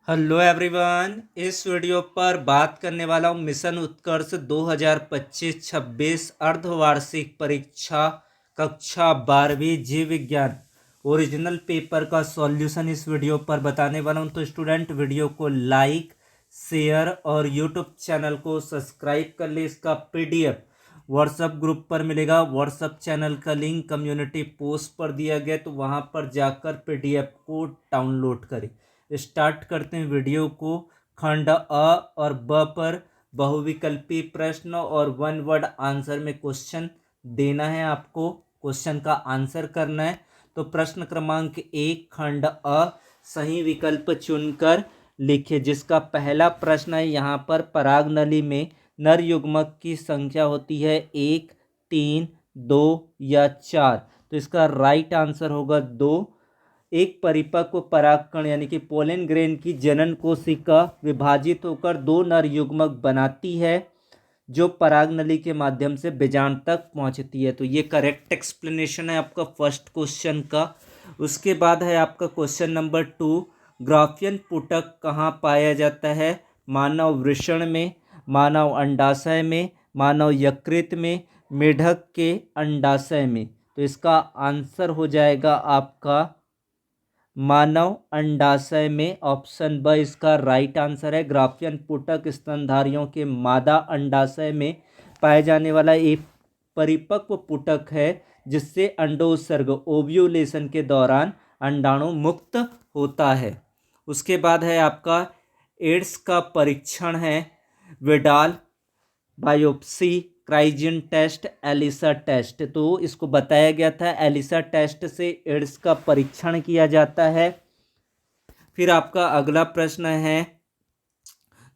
Hello everyone. इस video पर बात करने वाला हूँ मिशन उत्कर्ष 2025-26 अर्धवार्षिक परीक्षा कक्षा 12वीं जीव विज्ञान ओरिजिनल पेपर का सॉल्यूशन इस वीडियो पर बताने वाला हूँ। तो स्टूडेंट वीडियो को लाइक शेयर और यूट्यूब चैनल को सब्सक्राइब कर ले। इसका पीडीएफ व्हाट्सएप ग्रुप पर मिलेगा। व्हाट्सएप चैनल का लिंक कम्युनिटी पोस्ट पर दिया गया, तो वहाँ पर जाकर पीडीएफ को डाउनलोड करें। स्टार्ट करते हैं वीडियो को। खंड अ और ब पर बहुविकल्पी प्रश्न और वन वर्ड आंसर में क्वेश्चन देना है। आपको क्वेश्चन का आंसर करना है। तो प्रश्न क्रमांक 1 खंड अ सही विकल्प चुनकर लिखिए। जिसका पहला प्रश्न है, यहाँ पर पराग नली में नर युग्मक की संख्या होती है 1, 3, 2 या 4। तो इसका राइट आंसर होगा 2। एक परिपक्व परागकण यानी कि पोलन ग्रेन की जनन कोशिका विभाजित होकर 2 नर युग्मक बनाती है, जो पराग नली के माध्यम से बीजांड तक पहुंचती है। तो ये करेक्ट एक्सप्लेनेशन है आपका फर्स्ट क्वेश्चन का। उसके बाद है आपका क्वेश्चन नंबर 2, ग्राफियन पुटक कहाँ पाया जाता है? मानव वृषण में, मानव अंडाशय में, मानव यकृत में, मेढक के अंडाशय में। तो इसका आंसर हो जाएगा आपका मानव अंडाशय में। ऑप्शन ब इसका राइट आंसर है। ग्राफियन पुटक स्तनधारियों के मादा अंडाशय में पाए जाने वाला एक परिपक्व पुटक है, जिससे अंडोत्सर्ग ओव्यूलेशन के दौरान अंडाणु मुक्त होता है। उसके बाद है आपका एड्स का परीक्षण है विडाल, बायोप्सी, क्राइजिन टेस्ट, एलिसा टेस्ट। तो इसको बताया गया था एलिसा टेस्ट से एड्स का परीक्षण किया जाता है। फिर आपका अगला प्रश्न है,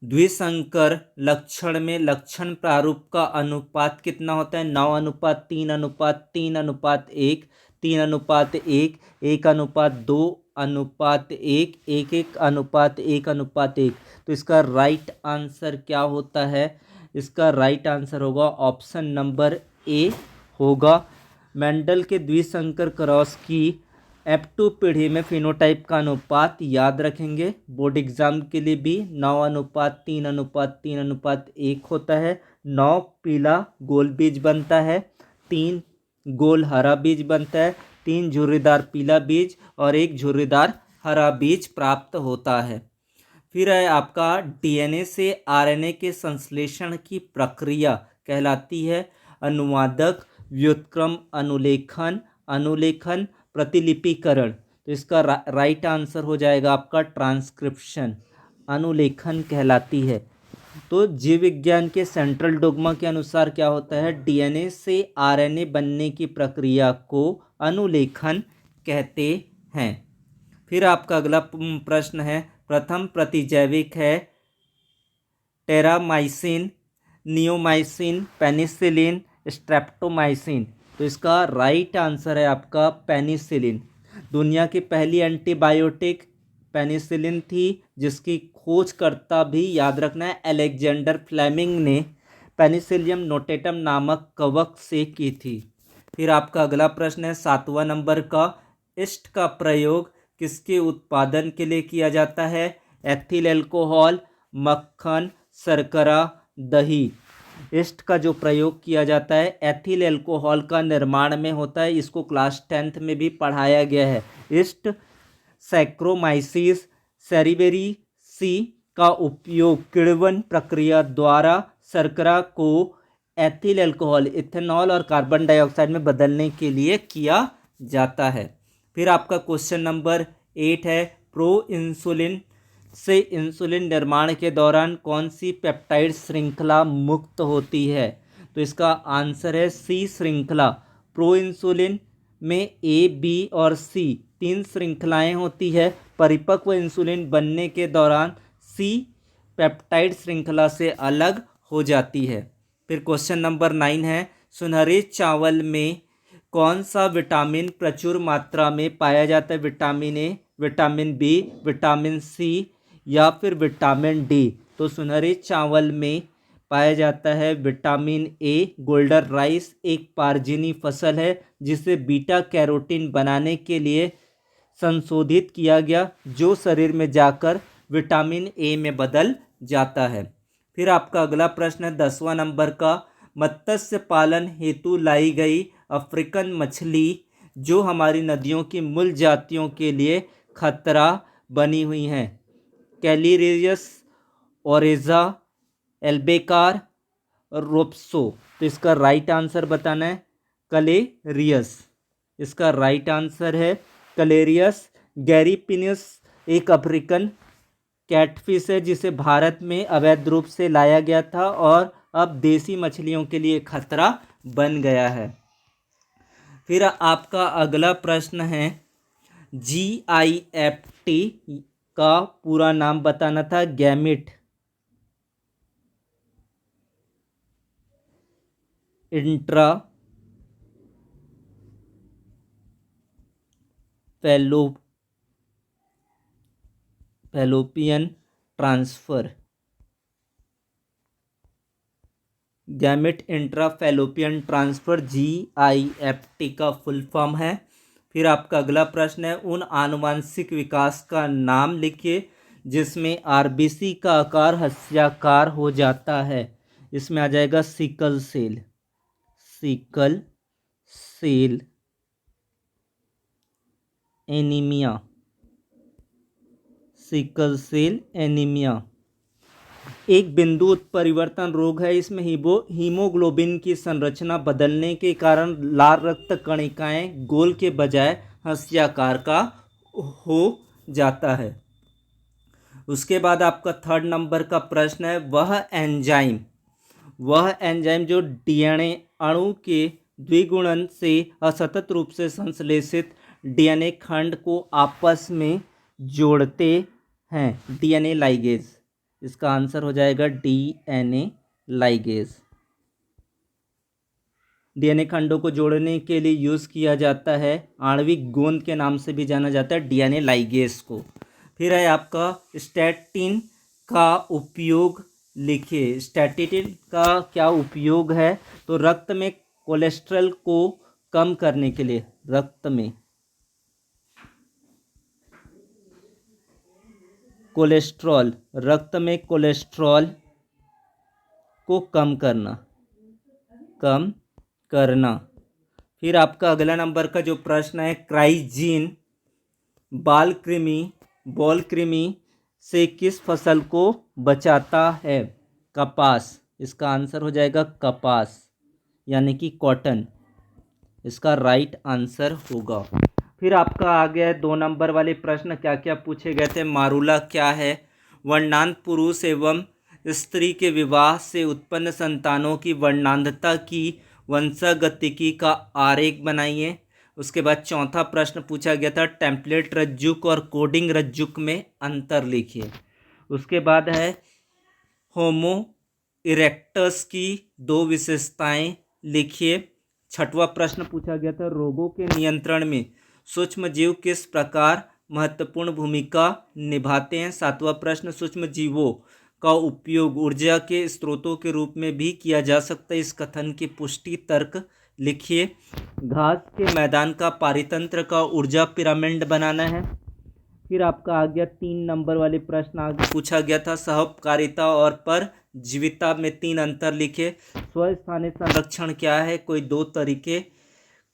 द्विसंकर लक्षण में लक्षण प्रारूप का अनुपात कितना होता है? 9:3:3:3:1, 3:1, 1:2, 1:1, 1:1:1:1। तो इसका राइट आंसर क्या होता है? इसका राइट आंसर होगा ऑप्शन नंबर ए होगा। मेंडल के द्विसंकर क्रॉस की F2 पीढ़ी में फिनोटाइप का अनुपात याद रखेंगे बोर्ड एग्जाम के लिए भी 9:3:3:1 होता है। 9 पीला गोल बीज बनता है, 3 गोल हरा बीज बनता है, 3 झुर्रीदार पीला बीज और 1 झुर्रीदार हरा बीज प्राप्त होता है। फिर है आपका डीएनए से आरएनए के संश्लेषण की प्रक्रिया कहलाती है अनुवादक, व्युत्क्रम, अनुलेखन, अनुलेखन, प्रतिलिपिकरण। तो इसका राइट आंसर हो जाएगा आपका ट्रांसक्रिप्शन, अनुलेखन कहलाती है। तो जीव विज्ञान के सेंट्रल डोग्मा के अनुसार क्या होता है? डीएनए से आरएनए बनने की प्रक्रिया को अनुलेखन कहते हैं। फिर आपका अगला प्रश्न है, प्रथम प्रतिजैविक है टेरामाइसिन, नियोमाइसिन, पेनिसिलिन, स्ट्रेप्टोमाइसिन। तो इसका राइट आंसर है आपका पेनिसिलिन। दुनिया की पहली एंटीबायोटिक पेनिसिलिन थी, जिसकी खोजकर्ता भी याद रखना है अलेक्जेंडर फ्लेमिंग ने पेनिसिलियम नोटेटम नामक कवक से की थी। फिर आपका अगला प्रश्न है 7वां नंबर का, ईस्ट का प्रयोग किसके उत्पादन के लिए किया जाता है? एथिल एल्कोहल, मक्खन, शर्करा, दही। ईस्ट का जो प्रयोग किया जाता है एथिल एल्कोहल का निर्माण में होता है। इसको क्लास 10th में भी पढ़ाया गया है। ईस्ट सैक्रोमाइसिस सेरिबेरिसी का उपयोग किण्वन प्रक्रिया द्वारा शर्करा को एथिल एल्कोहल, इथेनॉल और कार्बन डाइऑक्साइड में बदलने के लिए किया जाता है। फिर आपका क्वेश्चन नंबर 8 है, प्रो इंसुलिन से इंसुलिन निर्माण के दौरान कौन सी पेप्टाइड श्रृंखला मुक्त होती है? तो इसका आंसर है सी श्रृंखला। प्रो इंसुलिन में ए, बी और सी 3 श्रृंखलाएं होती है। परिपक्व इंसुलिन बनने के दौरान सी पेप्टाइड श्रृंखला से अलग हो जाती है। फिर क्वेश्चन नंबर 9 है, सुनहरे चावल में कौन सा विटामिन प्रचुर मात्रा में पाया जाता है? Vitamin A, vitamin B, vitamin C या फिर विटामिन डी। तो सुनहरे चावल में पाया जाता है विटामिन ए। गोल्डन राइस एक पार्जिनी फसल है, जिसे बीटा कैरोटीन बनाने के लिए संशोधित किया गया, जो शरीर में जाकर विटामिन ए में बदल जाता है। फिर आपका अगला प्रश्न है 10वां नंबर का, मत्स्य पालन हेतु लाई गई अफ्रीकन मछली जो हमारी नदियों की मूल जातियों के लिए खतरा बनी हुई हैं, कैलिरियस, ओरेजा, एल्बेकार, रोप्सो। तो इसका राइट आंसर बताना है कलेरियस। इसका राइट आंसर है कलेरियस। गैरीपिनियस एक अफ्रीकन कैटफिश है जिसे भारत में अवैध रूप से लाया गया था और अब देसी मछलियों के लिए खतरा बन गया है। फिर आपका अगला प्रश्न है GIFT का पूरा नाम बताना था, gamete intra fallopian transfer. Gamete intra fallopian transfer GIFT का फुल फॉर्म है। फिर आपका अगला प्रश्न है उन आनुवांशिक विकास का नाम लिखिए जिसमें RBC का आकार हस्याकार हो जाता है। इसमें आ जाएगा sickle cell anaemia, sickle cell anaemia एक बिंदु उत्परिवर्तन रोग है। इसमें हीमोग्लोबिन की संरचना बदलने के कारण लाल रक्त कणिकाएं गोल के बजाय हंसियाकार का हो जाता है। उसके बाद आपका 3rd नंबर का प्रश्न है वह एंजाइम जो DNA अणु के द्विगुणन से असतत रूप से संश्लेषित DNA खंड को आपस में जोड़ते हैं, DNA लाइगेज। इसका आंसर हो जाएगा DNA लाइगेज। DNA खंडों को जोड़ने के लिए यूज़ किया जाता है, आणविक गोंद के नाम से भी जाना जाता है DNA लाइगेज को। फिर है आपका स्टैटिन का उपयोग लिखिए। स्टैटिन का क्या उपयोग है? तो रक्त में कोलेस्ट्रॉल को कम करने के लिए, रक्त में कोलेस्ट्रॉल को कम करना। फिर आपका अगला नंबर का जो प्रश्न है क्राइजीन बॉल कृमि से किस फसल को बचाता है? कपास। इसका आंसर हो जाएगा कपास यानी कि कॉटन। इसका राइट आंसर होगा। फिर आपका आ गया है 2 नंबर वाले प्रश्न। क्या क्या पूछे गए थे? मारूला क्या है? वर्णांध पुरुष एवं स्त्री के विवाह से उत्पन्न संतानों की वर्णांधता की वंशागतिकी का आरेख बनाइए। उसके बाद 4था प्रश्न पूछा गया था टेम्पलेट रज्जुक और कोडिंग रज्जुक में अंतर लिखिए। उसके बाद है होमो इरेक्टस की 2 विशेषताएं लिखिए। 6वां प्रश्न पूछा गया था रोगों के नियंत्रण में सूक्ष्म जीव किस प्रकार महत्वपूर्ण भूमिका निभाते हैं? 7वां प्रश्न सूक्ष्म जीवों का उपयोग ऊर्जा के स्रोतों के रूप में भी किया जा सकता है, इस कथन की पुष्टि तर्क लिखिए। घास के मैदान का पारितंत्र का ऊर्जा पिरामिड बनाना है। फिर आपका आ गया 3 नंबर वाले प्रश्न आगे पूछा गया था सहोपकारिता और परजीविता में 3 अंतर लिखे। स्वस्थानिक संरक्षण क्या है? कोई 2 तरीके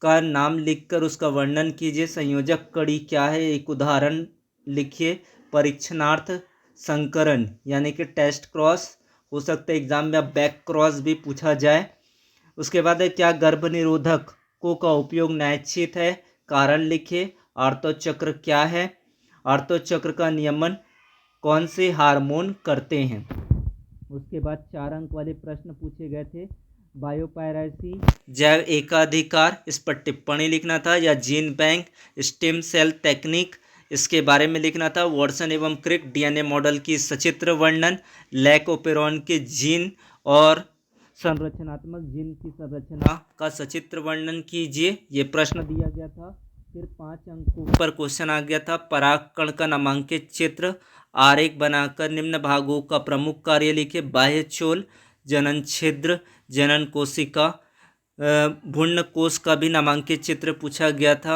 का नाम लिखकर उसका वर्णन कीजिए। संयोजक कड़ी क्या है? एक उदाहरण लिखिए। परीक्षणार्थ संकरण यानी कि टेस्ट क्रॉस हो सकता है एग्जाम में, बैक क्रॉस भी पूछा जाए। उसके बाद है क्या गर्भ निरोधकों का उपयोग न्यायचित है? कारण लिखिए। आर्तोचक्र क्या है? आर्तोचक्र का नियमन कौन से हार्मोन करते हैं? उसके बाद 4 अंक वाले प्रश्न पूछे गए थे बायोपायरेसी जैव एकाधिकार, इस पर टिप्पणी लिखना था, या gene bank stem cell technique इसके बारे में लिखना था। वॉटसन एवं क्रिक DNA मॉडल की सचित्र वर्णन, लैक ओपेरॉन के जीन और संरचनात्मक जीन की संरचना का सचित्र वर्णन कीजिए। ये प्रश्न दिया गया था। फिर 5 अंकों पर क्वेश्चन आ गया था परागकण का नामांकित चित्र आरेख बनाकर निम्न भागों का प्रमुख कार्य लिखे। बाह्य छोल, जनन छिद्र, जनन कोशिका, भ्रूण कोश का भी नामांकित चित्र पूछा गया था।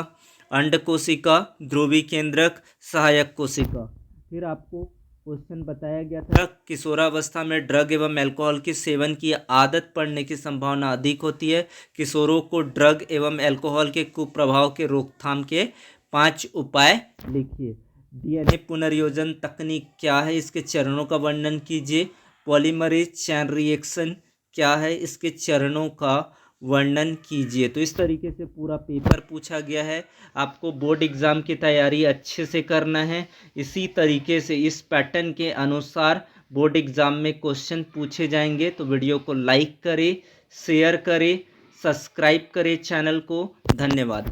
अंड कोशिका, ध्रुवी केंद्रक, सहायक कोशिका। फिर आपको क्वेश्चन बताया गया था किशोरावस्था में ड्रग एवं अल्कोहल के सेवन की आदत पड़ने की संभावना अधिक होती है। किशोरों को ड्रग एवं अल्कोहल के कुप्रभाव के रोकथाम के 5 उपाय लिखिए। डीएनए पुनर्योजन तकनीक क्या है, इसके चरणों का वर्णन कीजिए। पॉलीमरेज चेन रिएक्शन क्या है, इसके चरणों का वर्णन कीजिए। तो इस तरीके से पूरा पेपर पूछा गया है। आपको बोर्ड एग्ज़ाम की तैयारी अच्छे से करना है। इसी तरीके से इस पैटर्न के अनुसार बोर्ड एग्ज़ाम में क्वेश्चन पूछे जाएंगे। तो वीडियो को लाइक करें, शेयर करें, सब्सक्राइब करें चैनल को। धन्यवाद।